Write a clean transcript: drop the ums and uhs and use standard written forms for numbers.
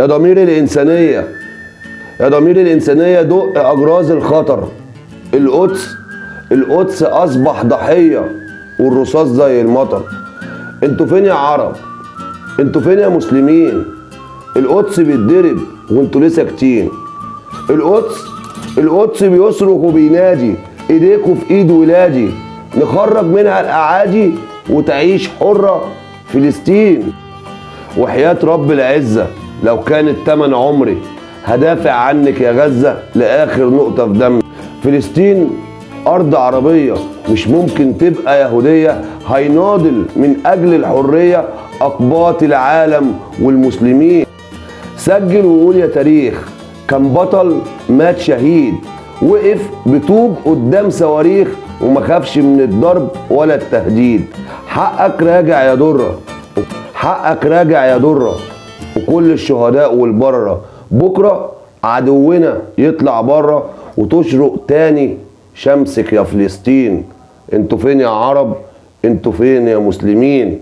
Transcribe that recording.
يا ضمير الإنسانية، يا ضمير الإنسانية دق أجراز الخطر. القدس أصبح ضحية والرصاص زي المطر. انتوا فين يا عرب؟ انتوا فين يا مسلمين؟ القدس بيتضرب وانتوا ليه ساكتين؟ القدس بيصرخ وبينادي ايديكوا في ايد ولادي، نخرج منها الاعادي وتعيش حرة فلسطين. وحياة رب العزة لو كان التمن عمري هدافع عنك يا غزة لآخر نقطة في دمي. فلسطين أرض عربية مش ممكن تبقى يهودية. هيناضل من أجل الحرية أقباط العالم والمسلمين. سجل وقول يا تاريخ كان بطل مات شهيد، وقف بطوب قدام صواريخ وما خافش من الضرب ولا التهديد. حقك راجع يا درة، حقك راجع يا درة وكل الشهداء والبررة. بكرة عدونا يطلع بره وتشرق تاني شمسك يا فلسطين. انتوا فين يا عرب؟ انتوا فين يا مسلمين؟